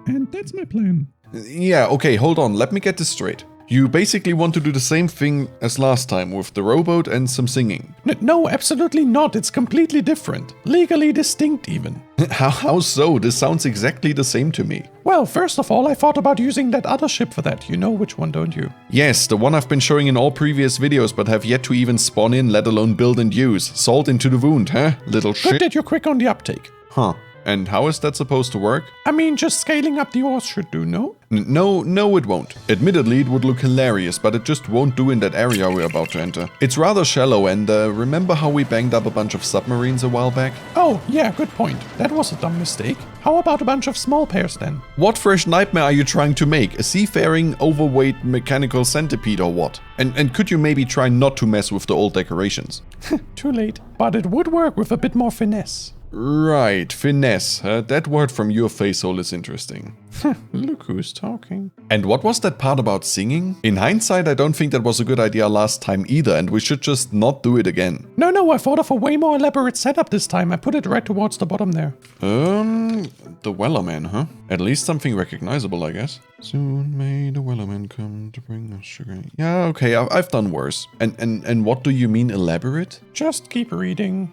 And that's my plan. Yeah, okay, hold on, let me get this straight. You basically want to do the same thing as last time with the rowboat and some singing. No, absolutely not. It's completely different. Legally distinct even. How so? This sounds exactly the same to me. Well, first of all, I thought about using that other ship for that. You know which one, don't you? Yes, the one I've been showing in all previous videos but have yet to even spawn in, let alone build and use. Salt into the wound, huh? Little shit. Good that you're quick on the uptake. Huh. And how is that supposed to work? I mean, just scaling up the oars should do, no? No, it won't. Admittedly, it would look hilarious, but it just won't do in that area we're about to enter. It's rather shallow and remember how we banged up a bunch of submarines a while back? Oh, yeah, good point. That was a dumb mistake. How about a bunch of small pairs then? What fresh nightmare are you trying to make? A seafaring, overweight mechanical centipede or what? And could you maybe try not to mess with the old decorations? Too late. But it would work with a bit more finesse. Right, finesse. That word from your facehole is interesting. Look who's talking. And what was that part about singing? In hindsight, I don't think that was a good idea last time either, and we should just not do it again. No, I thought of a way more elaborate setup this time. I put it right towards the bottom there. The Wellerman, huh? At least something recognizable, I guess. Soon may the Wellerman come to bring us sugar. Yeah, okay, I've done worse. And what do you mean elaborate? Just keep reading.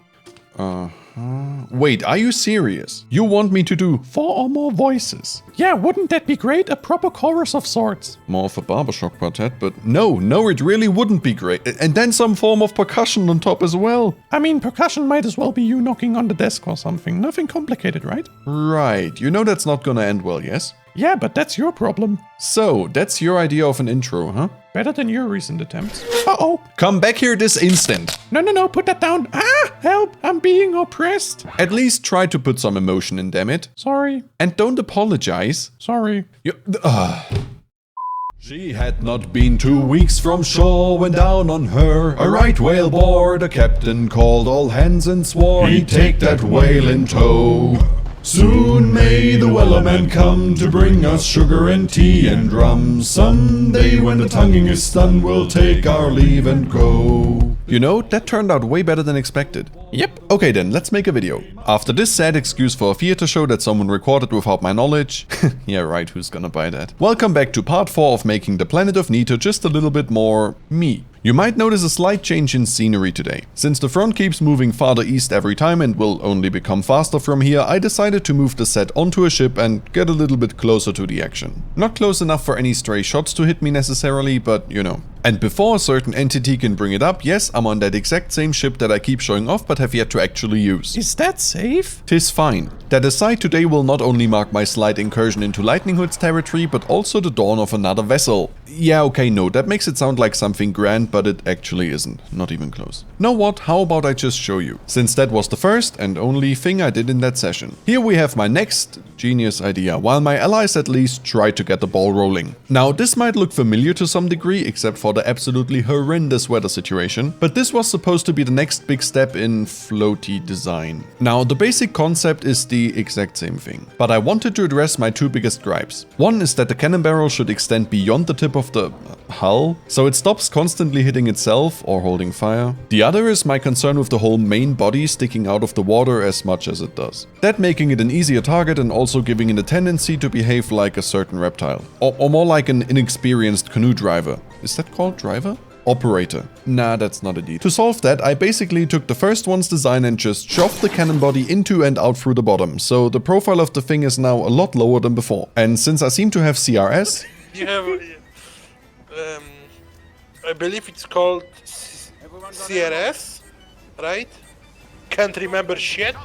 Wait, are you serious? You want me to do 4 or more voices? Yeah, wouldn't that be great? A proper chorus of sorts. More of a barbershop quartet, but no, it really wouldn't be great. And then some form of percussion on top as well. I mean, percussion might as well be you knocking on the desk or something. Nothing complicated, right? Right, you know that's not gonna end well, yes? Yeah, but that's your problem. So, that's your idea of an intro, huh? Better than your recent attempts. Uh-oh. Come back here this instant. No, put that down. Ah, help, I'm being oppressed. At least try to put some emotion in, damn it. Sorry. And don't apologize. Sorry. She had not been 2 weeks from shore when down on her a right whale bore. The captain called all hands and swore he'd take that whale in tow. Soon may the Wellerman come to bring us sugar and tea and rum. Someday when the tonguing is done, we'll take our leave and go. You know, that turned out way better than expected. Yep. Okay then, let's make a video. After this sad excuse for a theater show that someone recorded without my knowledge. Yeah right, who's gonna buy that? Welcome back to part 4 of making the planet of Nito just a little bit more me. You might notice a slight change in scenery today. Since the front keeps moving farther east every time and will only become faster from here, I decided to move the set onto a ship and get a little bit closer to the action. Not close enough for any stray shots to hit me necessarily, but you know. And before a certain entity can bring it up, yes, I'm on that exact same ship that I keep showing off but have yet to actually use. Is that safe? Tis fine. That aside, today will not only mark my slight incursion into Lightning Hood's territory, but also the dawn of another vessel. Yeah, okay, no, that makes it sound like something grand, but it actually isn't. Not even close. Know what? How about I just show you? Since that was the first and only thing I did in that session. Here we have my next genius idea, while my allies at least try to get the ball rolling. Now, this might look familiar to some degree, except for the absolutely horrendous weather situation, but this was supposed to be the next big step in floaty design. Now, the basic concept is the exact same thing, but I wanted to address my 2 biggest gripes. One is that the cannon barrel should extend beyond the tip of the hull, so it stops constantly hitting itself or holding fire. The other is my concern with the whole main body sticking out of the water as much as it does. That making it an easier target and also giving it a tendency to behave like a certain reptile. Or more like an inexperienced canoe driver. Is that called driver? Operator. Nah, that's not a deed. To solve that, I basically took the first one's design and just shoved the cannon body into and out through the bottom, so the profile of the thing is now a lot lower than before. And since I seem to have CRS... You have, I believe it's called CRS, right? Can't remember shit.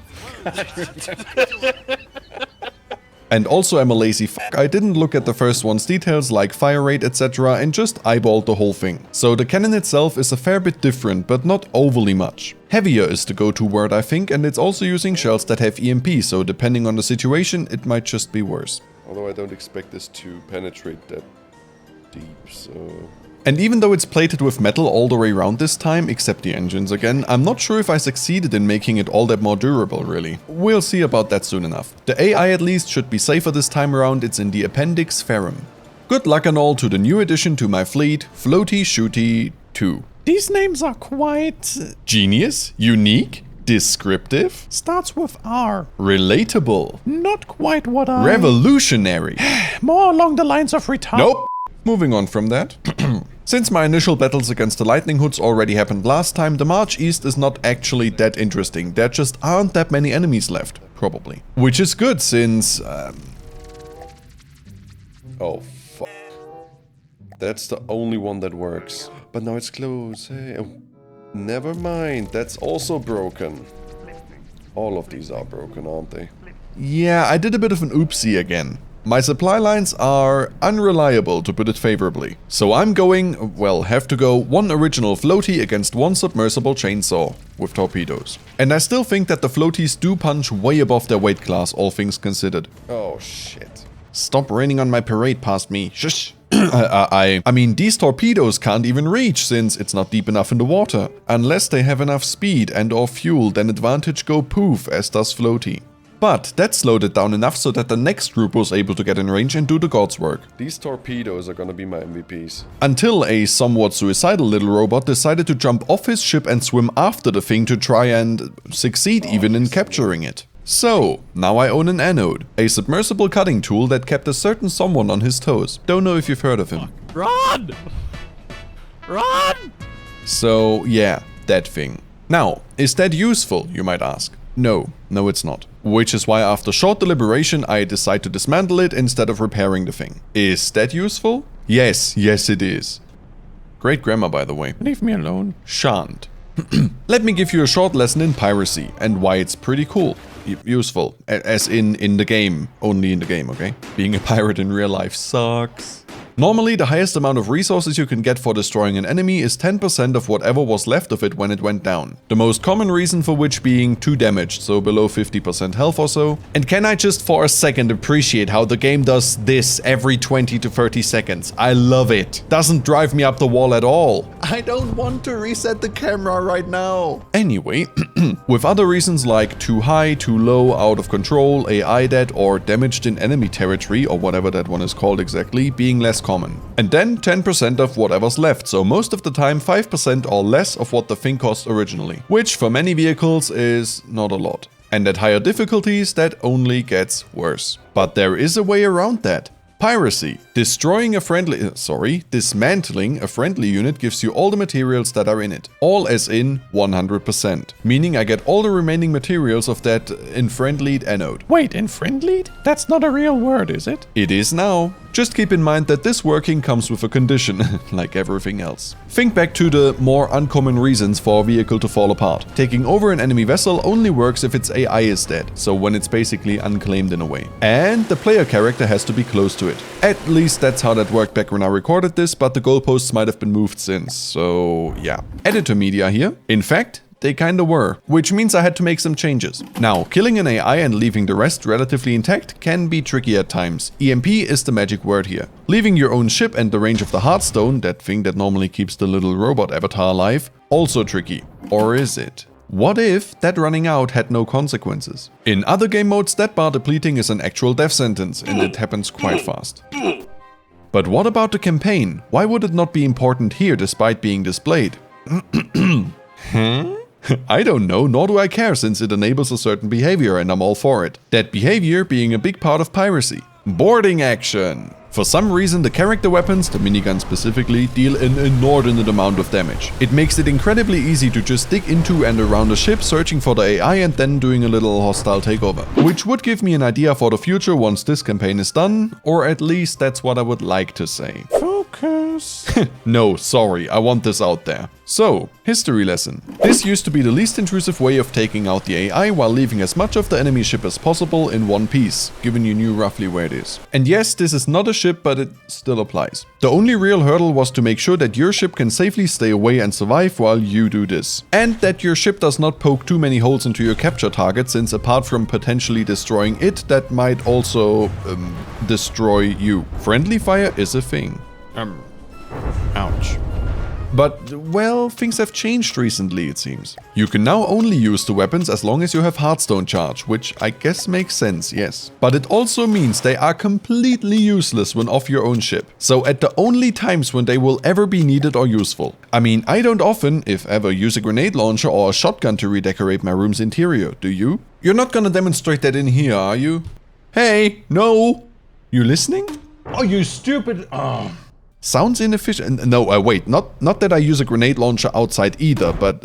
And also I'm a lazy fuck, I didn't look at the first one's details like fire rate etc. and just eyeballed the whole thing. So the cannon itself is a fair bit different, but not overly much. Heavier is the go-to word I think, and it's also using shells that have EMP, so depending on the situation it might just be worse. Although I don't expect this to penetrate that deep, so... And even though it's plated with metal all the way around this time, except the engines again, I'm not sure if I succeeded in making it all that more durable really. We'll see about that soon enough. The AI at least should be safer this time around, it's in the Appendix Ferrum. Good luck and all to the new addition to my fleet, Floaty Shooty 2. These names are quite... Genius? Unique? Descriptive? Starts with R. Relatable? Not quite what I... Revolutionary? More along the lines of retarded. Nope. Moving on from that. Since my initial battles against the Lightning Hoods already happened last time, the march east is not actually that interesting. There just aren't that many enemies left, probably. Which is good since... Oh, fuck. That's the only one that works. But now it's closed. Hey, oh, never mind. That's also broken. All of these are broken, aren't they? Yeah, I did a bit of an oopsie again. My supply lines are unreliable, to put it favorably. So I'm going, well, have to go one original floaty against one submersible chainsaw with torpedoes. And I still think that the floaties do punch way above their weight class, all things considered. Oh, shit. Stop raining on my parade past me. Shush. I mean, these torpedoes can't even reach since it's not deep enough in the water. Unless they have enough speed and or fuel, then advantage go poof, as does floaty. But that slowed it down enough so that the next group was able to get in range and do the god's work. These torpedoes are gonna be my MVPs. Until a somewhat suicidal little robot decided to jump off his ship and swim after the thing to try and succeed even in capturing it. So, now I own an anode, a submersible cutting tool that kept a certain someone on his toes. Don't know if you've heard of him. Run! Run! So, yeah, that thing. Now, is that useful, you might ask? No, it's not. Which is why after short deliberation I decide to dismantle it instead of repairing the thing. Is that useful? Yes it is. Great grammar, by the way. Leave me alone. Shan't. Let me give you a short lesson in piracy and why it's pretty cool. Useful. As in the game. Only in the game, okay? Being a pirate in real life sucks. Normally, the highest amount of resources you can get for destroying an enemy is 10% of whatever was left of it when it went down. The most common reason for which being too damaged, so below 50% health or so. And can I just for a second appreciate how the game does this every 20 to 30 seconds? I love it. Doesn't drive me up the wall at all. I don't want to reset the camera right now. Anyway, with other reasons like too high, too low, out of control, AI dead, or damaged in enemy territory, or whatever that one is called exactly, being less common. And then 10% of whatever's left, so most of the time 5% or less of what the thing cost originally. Which for many vehicles is not a lot. And at higher difficulties that only gets worse. But there is a way around that. Piracy. Dismantling a friendly unit gives you all the materials that are in it. All as in 100%. Meaning I get all the remaining materials of that infriendlied anode. Wait, infriendlied? That's not a real word, is it? It is now. Just keep in mind that this working comes with a condition, like everything else. Think back to the more uncommon reasons for a vehicle to fall apart. Taking over an enemy vessel only works if its AI is dead, so when it's basically unclaimed in a way. And the player character has to be close to it. At least that's how that worked back when I recorded this, but the goalposts might have been moved since, so yeah. Editor Mediaahh here. In fact, they kinda were, which means I had to make some changes. Now, killing an AI and leaving the rest relatively intact can be tricky at times. EMP is the magic word here. Leaving your own ship and the range of the Hearthstone, that thing that normally keeps the little robot avatar alive, also tricky. Or is it? What if that running out had no consequences? In other game modes, that bar depleting is an actual death sentence, and it happens quite fast. But what about the campaign? Why would it not be important here despite being displayed? I don't know, nor do I care since it enables a certain behavior and I'm all for it. That behavior being a big part of piracy. Boarding action! For some reason, the character weapons, the minigun specifically, deal an inordinate amount of damage. It makes it incredibly easy to just dig into and around a ship searching for the AI and then doing a little hostile takeover. Which would give me an idea for the future once this campaign is done, or at least that's what I would like to say. Focus. No, sorry, I want this out there. So, history lesson. This used to be the least intrusive way of taking out the AI while leaving as much of the enemy ship as possible in one piece, given you knew roughly where it is. And yes, this is not a ship, but it still applies. The only real hurdle was to make sure that your ship can safely stay away and survive while you do this. And that your ship does not poke too many holes into your capture target, since apart from potentially destroying it, that might also destroy you. Friendly fire is a thing. Ouch. But, well, things have changed recently, it seems. You can now only use the weapons as long as you have Hearthstone charge, which I guess makes sense, yes. But it also means they are completely useless when off your own ship. So at the only times when they will ever be needed or useful. I mean, I don't often, if ever, use a grenade launcher or a shotgun to redecorate my room's interior, do you? You're not gonna demonstrate that in here, are you? Hey, no! You listening? Oh, you stupid... Oh. Sounds inefficient. No, wait, not that I use a grenade launcher outside either, but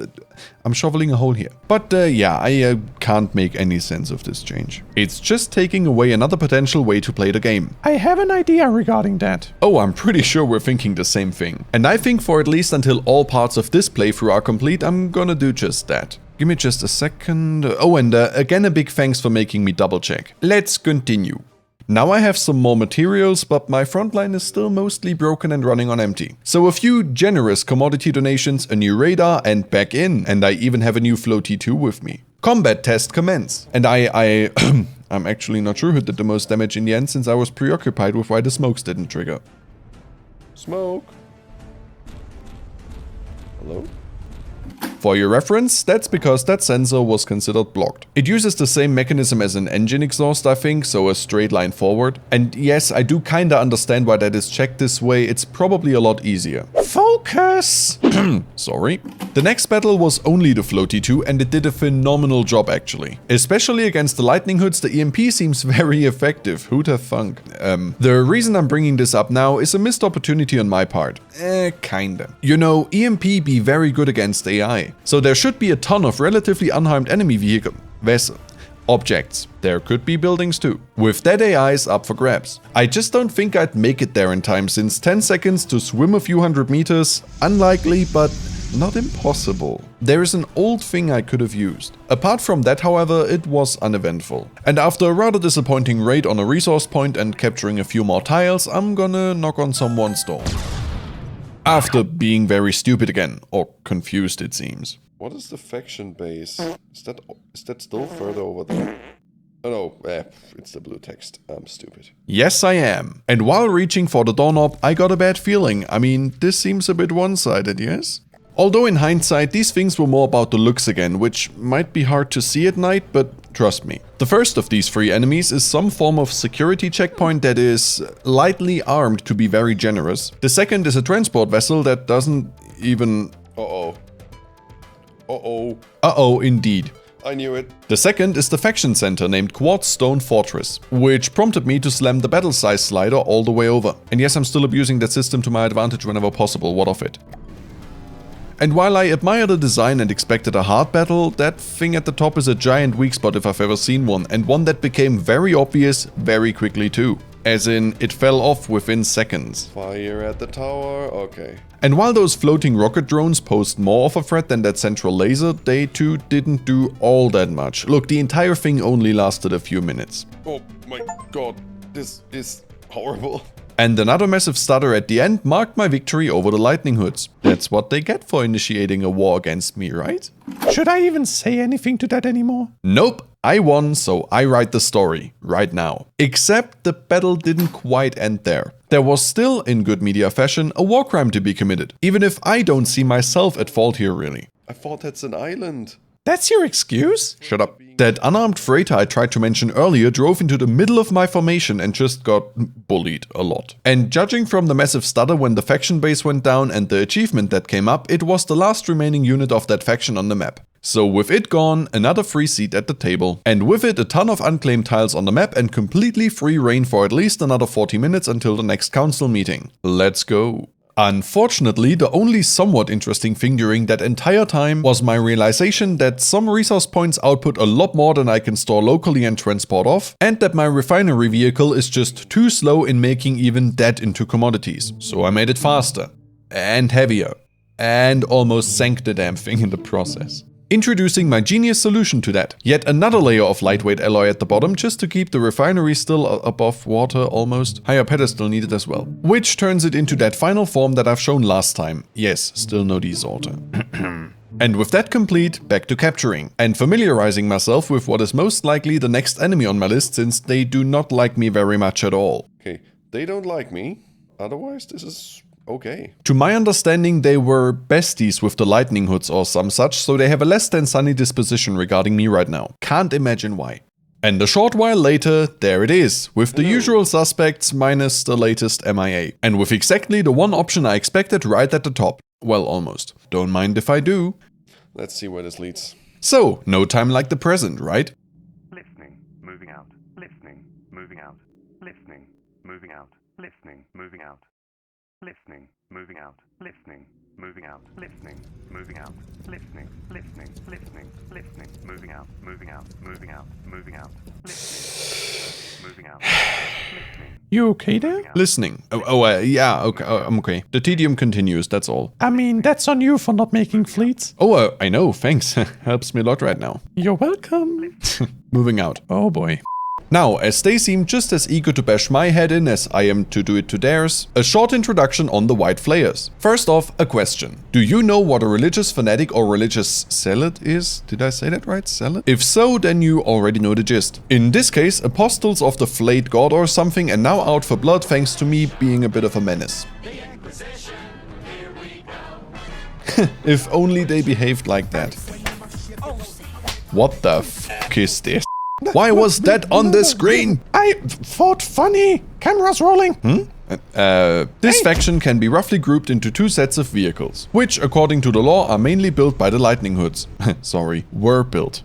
I'm shoveling a hole here. But yeah, I can't make any sense of this change. It's just taking away another potential way to play the game. I have an idea regarding that. Oh, I'm pretty sure we're thinking the same thing. And I think for at least until all parts of this playthrough are complete, I'm gonna do just that. Give me just a second. Oh, and again a big thanks for making me double check. Let's continue. Now I have some more materials, but my front line is still mostly broken and running on empty. So a few generous commodity donations, a new radar, and back in. And I even have a new floaty 2 with me. Combat test commence. And I'm actually not sure who did the most damage in the end, since I was preoccupied with why the smokes didn't trigger. Smoke. Hello? For your reference, that's because that sensor was considered blocked. It uses the same mechanism as an engine exhaust, I think, so a straight line forward. And yes, I do kinda understand why that is checked this way, it's probably a lot easier. Focus! Sorry. The next battle was only the floaty 2 and it did a phenomenal job actually. Especially against the lightning hoods, the EMP seems very effective, who'd have thunk. The reason I'm bringing this up now is a missed opportunity on my part. Kinda. You know, EMP be very good against AI. So there should be a ton of relatively unharmed enemy objects. There could be buildings too. With dead AIs up for grabs. I just don't think I'd make it there in time, since 10 seconds to swim a few hundred meters, unlikely but not impossible. There is an old thing I could have used. Apart from that, however, it was uneventful. And after a rather disappointing raid on a resource point and capturing a few more tiles, I'm gonna knock on someone's door. After being very stupid again, or confused it seems. What is the faction base? Is that still further over there? Oh no, it's the blue text. I'm stupid. Yes, I am. And while reaching for the doorknob, I got a bad feeling. I mean, this seems a bit one-sided, yes? Although in hindsight, these things were more about the looks again, which might be hard to see at night, but trust me. The first of these 3 enemies is some form of security checkpoint that is lightly armed to be very generous. The second is a transport vessel that doesn't even... Uh-oh. Uh-oh. Uh-oh, indeed. I knew it. The second is the faction center named Quartz Stone Fortress, which prompted me to slam the battle size slider all the way over. And yes, I'm still abusing that system to my advantage whenever possible, what of it? And while I admire the design and expected a hard battle, that thing at the top is a giant weak spot if I've ever seen one, and one that became very obvious very quickly too. As in, it fell off within seconds. Fire at the tower, okay. And while those floating rocket drones posed more of a threat than that central laser, they too didn't do all that much. Look, the entire thing only lasted a few minutes. Oh my god, this is horrible. And another massive stutter at the end marked my victory over the lightning hoods. That's what they get for initiating a war against me, right? Should I even say anything to that anymore? Nope, I won, so I write the story, right now. Except the battle didn't quite end there. There was still, in good Mediaahh fashion, a war crime to be committed, even if I don't see myself at fault here really. I thought that's an island. That's your excuse? Shut up. That unarmed freighter I tried to mention earlier drove into the middle of my formation and just got bullied a lot. And judging from the massive stutter when the faction base went down and the achievement that came up, it was the last remaining unit of that faction on the map. So with it gone, another free seat at the table. And with it a ton of unclaimed tiles on the map and completely free reign for at least another 40 minutes until the next council meeting. Let's go. Unfortunately, the only somewhat interesting thing during that entire time was my realization that some resource points output a lot more than I can store locally and transport off, and that my refinery vehicle is just too slow in making even that into commodities. So I made it faster. And heavier. And almost sank the damn thing in the process. Introducing my genius solution to that. Yet another layer of lightweight alloy at the bottom just to keep the refinery still above water almost. Higher pedestal needed as well. Which turns it into that final form that I've shown last time. Yes, still no desorter. And with that complete, back to capturing. And familiarizing myself with what is most likely the next enemy on my list, since they do not like me very much at all. Okay, they don't like me. Otherwise, this is Okay. To my understanding, they were besties with the Lightning Hoods or some such, so they have a less than sunny disposition regarding me right now. Can't imagine why. And a short while later, there it is, with the usual suspects minus the latest MIA. And with exactly the one option I expected right at the top. Well, almost. Don't mind if I do. Let's see where this leads. So, no time like the present, right? Listening, moving out, listening, moving out, listening, moving out, listening, moving out, listening, moving out, listening, moving out, listening, moving out, listening, listening, listening, listening, moving out, moving out, moving out, moving out, listening, moving out, listening. You okay there? Listening. Yeah, okay, I'm okay. The tedium continues, that's all. I mean, that's on you for not making fleets. Oh, I know, thanks. Helps me a lot right now. You're welcome. Moving out. Oh boy. Now, as they seem just as eager to bash my head in as I am to do it to theirs, a short introduction on the White Flayers. First off, a question. Do you know what a religious fanatic or religious zealot is? Did I say that right? Zealot? If so, then you already know the gist. In this case, apostles of the flayed god or something, and now out for blood thanks to me being a bit of a menace. If only they behaved like that. What the f*** is this? Why was that on the screen? I thought funny. Camera's rolling. This faction can be roughly grouped into two sets of vehicles, which, according to the law, are mainly built by the Lightning Hoods. Sorry, were built.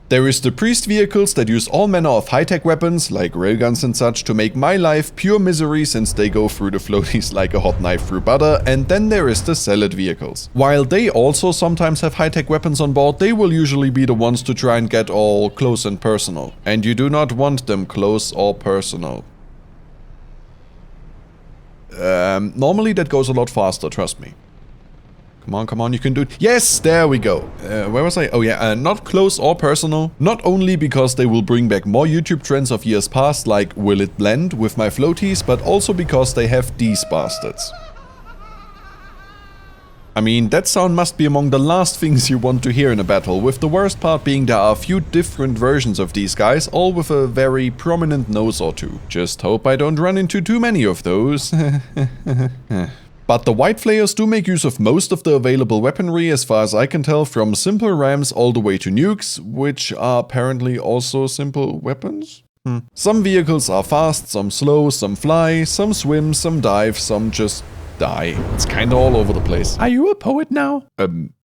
There is the priest vehicles that use all manner of high-tech weapons, like railguns and such, to make my life pure misery since they go through the floaties like a hot knife through butter, and then there is the zealot vehicles. While they also sometimes have high-tech weapons on board, they will usually be the ones to try and get all close and personal. And you do not want them close or personal. Normally that goes a lot faster, trust me. Come on, you can do it. Yes, there we go. Where was I? Oh yeah, not close or personal. Not only because they will bring back more YouTube trends of years past, like will it blend with my floaties, but also because they have these bastards. I mean, that sound must be among the last things you want to hear in a battle, with the worst part being there are a few different versions of these guys, all with a very prominent nose or two. Just hope I don't run into too many of those. But the White Flayers do make use of most of the available weaponry as far as I can tell, from simple rams all the way to nukes, which are apparently also simple weapons? Some vehicles are fast, some slow, some fly, some swim, some dive, some just die. It's kinda all over the place. Are you a poet now?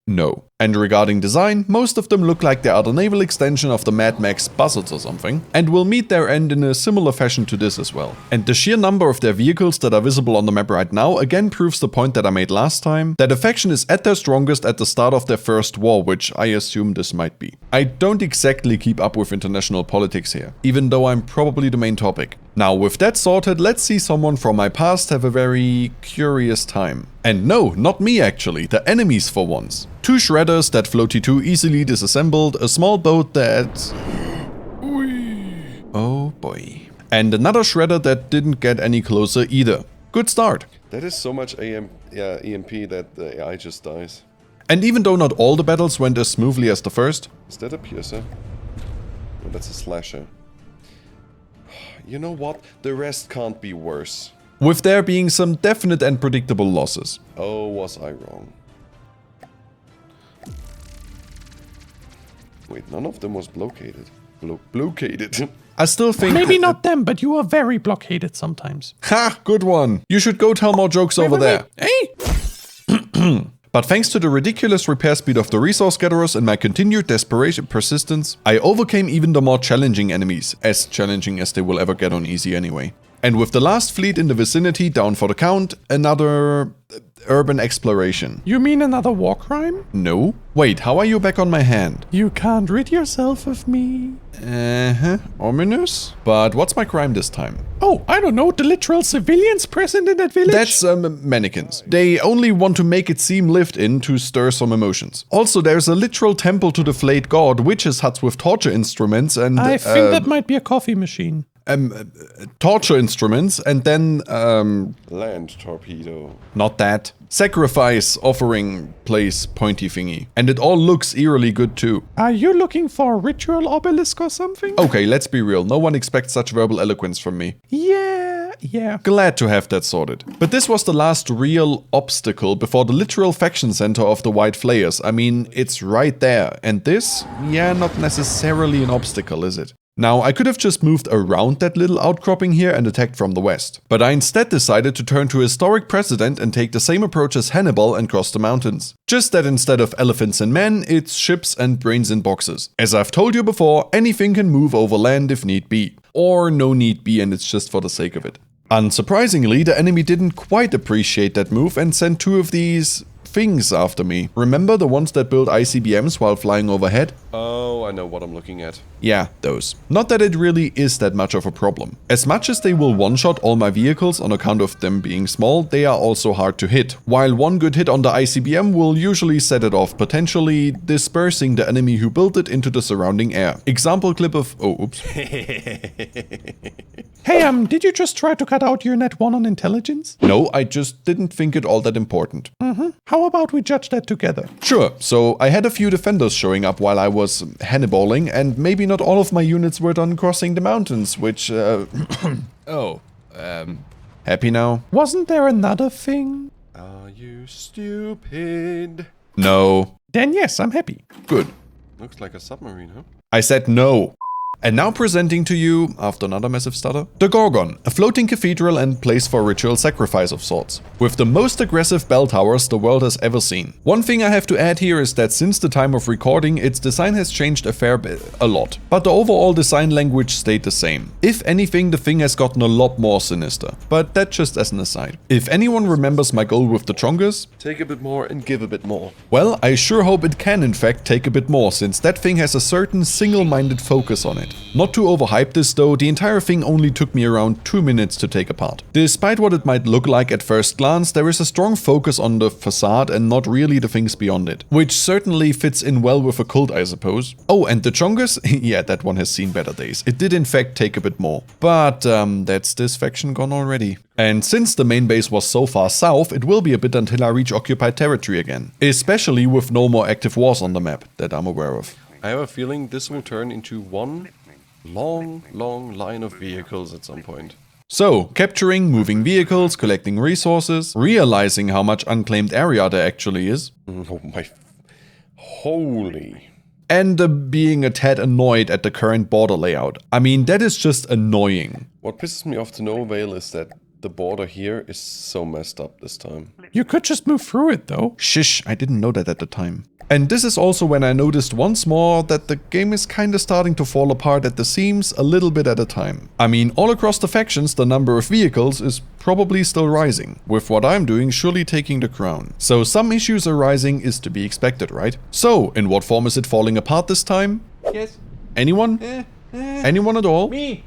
No. And regarding design, most of them look like they are the naval extension of the Mad Max buzzards or something, and will meet their end in a similar fashion to this as well. And the sheer number of their vehicles that are visible on the map right now again proves the point that I made last time, that a faction is at their strongest at the start of their first war, which I assume this might be. I don't exactly keep up with international politics here, even though I'm probably the main topic. Now, with that sorted, let's see someone from my past have a very curious time. And no, not me actually, the enemies for once. Two shredders that Floaty 2 easily disassembled, a small boat that... Oh boy. And another shredder that didn't get any closer either. Good start. That is so much EMP that the AI just dies. And even though not all the battles went as smoothly as the first... Is that a piercer? No, that's a slasher. You know what? The rest can't be worse. With there being some definite and predictable losses. Oh, was I wrong? Wait, none of them was blockaded. Blockaded. I still think... Maybe not them, but you are very blockaded sometimes. Ha! Good one. You should go tell more jokes over there. Hey! But thanks to the ridiculous repair speed of the resource gatherers and my continued desperation persistence, I overcame even the more challenging enemies, as challenging as they will ever get on easy anyway. And with the last fleet in the vicinity down for the count, another... urban exploration. You mean another war crime? No. Wait, how are you back on my hand? You can't rid yourself of me. Ominous? But what's my crime this time? Oh, I don't know, the literal civilians present in that village? That's, mannequins. They only want to make it seem lived in to stir some emotions. Also, there's a literal temple to the flayed god, witches' huts with torture instruments and... I think that might be a coffee machine. Torture instruments, and then, Land torpedo. not that. Sacrifice offering place pointy thingy. And it all looks eerily good too. Are you looking for a ritual obelisk or something? Okay, let's be real. No one expects such verbal eloquence from me. Yeah, Yeah. Glad to have that sorted. But this was the last real obstacle before the literal faction center of the White Flayers. I mean, it's right there. And this? Yeah, not necessarily an obstacle, is it? Now, I could have just moved around that little outcropping here and attacked from the west. But I instead decided to turn to historic precedent and take the same approach as Hannibal and cross the mountains. Just that instead of elephants and men, it's ships and brains in boxes. As I've told you before, anything can move over land if need be. Or no need be and it's just for the sake of it. Unsurprisingly, the enemy didn't quite appreciate that move and sent 2 of these things after me. Remember the ones that build ICBMs while flying overhead? Oh, I know what I'm looking at. Yeah, those. Not that it really is that much of a problem. As much as they will one-shot all my vehicles on account of them being small, they are also hard to hit. While one good hit on the ICBM will usually set it off, potentially dispersing the enemy who built it into the surrounding air. Example clip of... oh, oops. Hey, did you just try to cut out your net 1 on intelligence? No, I just didn't think it all that important. How about we judge that together? Sure, so I had a few defenders showing up while I was Hannibaling, and maybe not all of my units were done crossing the mountains, which, happy now? Wasn't there another thing? Are you stupid? No. Then yes, I'm happy. Good. Looks like a submarine, huh? I said no. And now presenting to you, after another massive stutter, the Gorgon, a floating cathedral and place for ritual sacrifice of sorts, with the most aggressive bell towers the world has ever seen. One thing I have to add here is that since the time of recording, its design has changed a fair bit, a lot, but the overall design language stayed the same. If anything, the thing has gotten a lot more sinister, but that just as an aside. If anyone remembers my goal with the Chongas, Take a bit more and give a bit more. well, I sure hope it can in fact take a bit more, since that thing has a certain single-minded focus on it. Not to overhype this though, the entire thing only took me around 2 minutes to take apart. Despite what it might look like at first glance, there is a strong focus on the facade and not really the things beyond it. Which certainly fits in well with a cult, I suppose. Oh, and the Chongas? Yeah, that one has seen better days. It did in fact take a bit more. But that's this faction gone already. And since the main base was so far south, it will be a bit until I reach occupied territory again. Especially with no more active wars on the map that I'm aware of. I have a feeling this will turn into one long line of vehicles at some point. So, capturing moving vehicles, collecting resources, realizing how much unclaimed area there actually is, Oh my... Holy... and being a tad annoyed at the current border layout. I mean, that is just annoying. What pisses me off to no avail is that the border here is so messed up this time. You could just move through it though. Shish, I didn't know that at the time. And this is also when I noticed once more that the game is kinda starting to fall apart at the seams a little bit at a time. I mean, all across the factions the number of vehicles is probably still rising, with what I'm doing surely taking the crown. So some issues arising is to be expected, right? So, in what form is it falling apart this time? Yes. Anyone? Anyone at all? Me,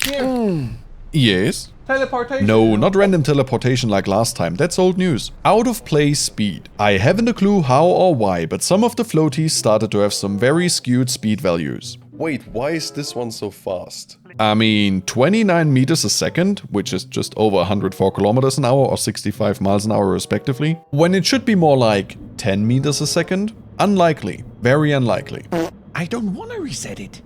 here. Yes. Teleportation. No, not random teleportation like last time, that's old news. Out of play speed. I haven't a clue how or why, but some of the floaties started to have some very skewed speed values. Wait, why is this one so fast? I mean, 29 meters a second, which is just over 104 kilometers an hour or 65 miles an hour respectively, when it should be more like 10 meters a second? Unlikely. Very unlikely. I don't want to reset it.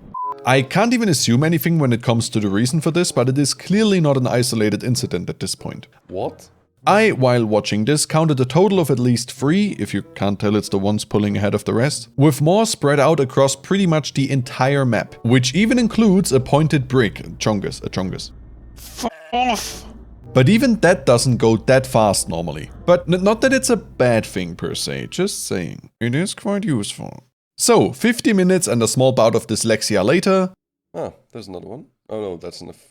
I can't even assume anything when it comes to the reason for this, but it is clearly not an isolated incident at this point. What? I, while watching this, counted a total of at least 3, if you can't tell it's the ones pulling ahead of the rest, with more spread out across pretty much the entire map, which even includes a pointed brick, Chongas. Off. But even that doesn't go that fast normally. But not that it's a bad thing per se, just saying. It is quite useful. So, 50 minutes and a small bout of dyslexia later. Ah, there's another one. Oh no, that's enough.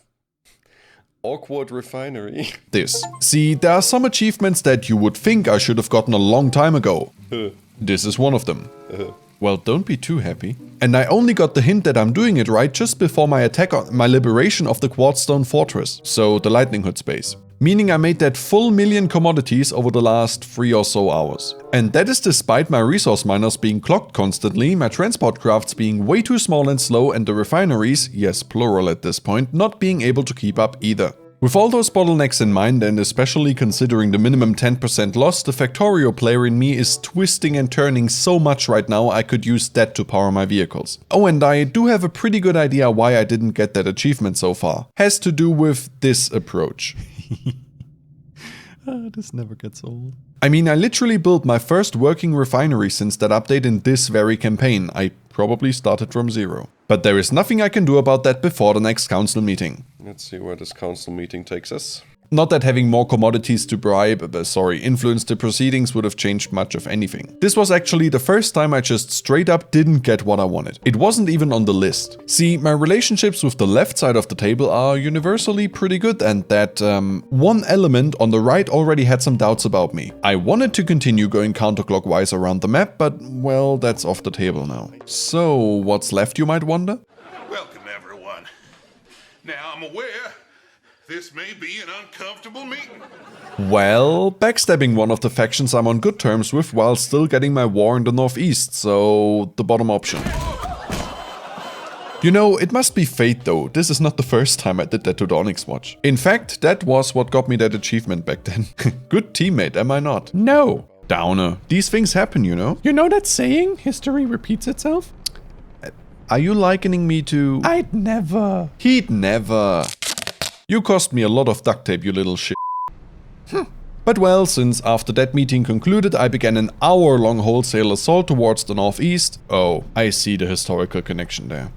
Awkward refinery. This. See, there are some achievements that you would think I should have gotten a long time ago. This is one of them. Well, don't be too happy. And I only got the hint that I'm doing it right just before my attack on my liberation of the Quartzstone Fortress, so the Lightning Hood space. Meaning I made that full million commodities over the last 3 or so hours. And that is despite my resource miners being clocked constantly, my transport crafts being way too small and slow, and the refineries, yes plural at this point, not being able to keep up either. With all those bottlenecks in mind, and especially considering the minimum 10% loss, the Factorio player in me is twisting and turning so much right now I could use that to power my vehicles. Oh, and I do have a pretty good idea why I didn't get that achievement so far. Has to do with this approach. This never gets old. I mean, I literally built my first working refinery since that update in this very campaign. I probably started from zero. But there is nothing I can do about that before the next council meeting. Let's see where this council meeting takes us. Not that having more commodities to influence the proceedings would have changed much of anything. This was actually the first time I just straight up didn't get what I wanted. It wasn't even on the list. See, my relationships with the left side of the table are universally pretty good, and that one element on the right already had some doubts about me. I wanted to continue going counterclockwise around the map, but well, that's off the table now. So, what's left, you might wonder? Welcome, everyone. Now, I'm aware this may be an uncomfortable meeting. Well, backstabbing one of the factions I'm on good terms with while still getting my war in the northeast, so the bottom option. You know, it must be fate though, this is not the first time I did that to the Onyx Watch. In fact, that was what got me that achievement back then. Good teammate, am I not? No. Downer. These things happen, you know? You know that saying, history repeats itself? Are you likening me to... I'd never. He'd never. You cost me a lot of duct tape, you little shit. But well, since after that meeting concluded, I began an hour-long wholesale assault towards the northeast. Oh, I see the historical connection there.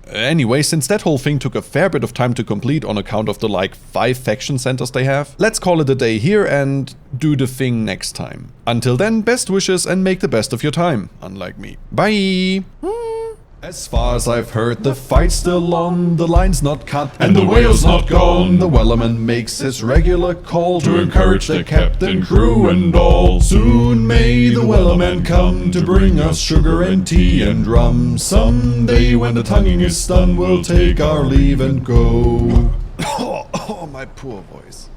Anyway, since that whole thing took a fair bit of time to complete on account of the like 5 faction centers they have, let's call it a day here and do the thing next time. Until then, best wishes and make the best of your time, unlike me. Bye! As far as I've heard, the fight's still on, the line's not cut, and the whale's not gone. The Wellerman makes his regular call to encourage the captain, crew, and all. Soon may the Wellerman come to bring us sugar and tea and rum. Someday when the tonguing is done, we'll take our leave and go. Oh, my poor voice.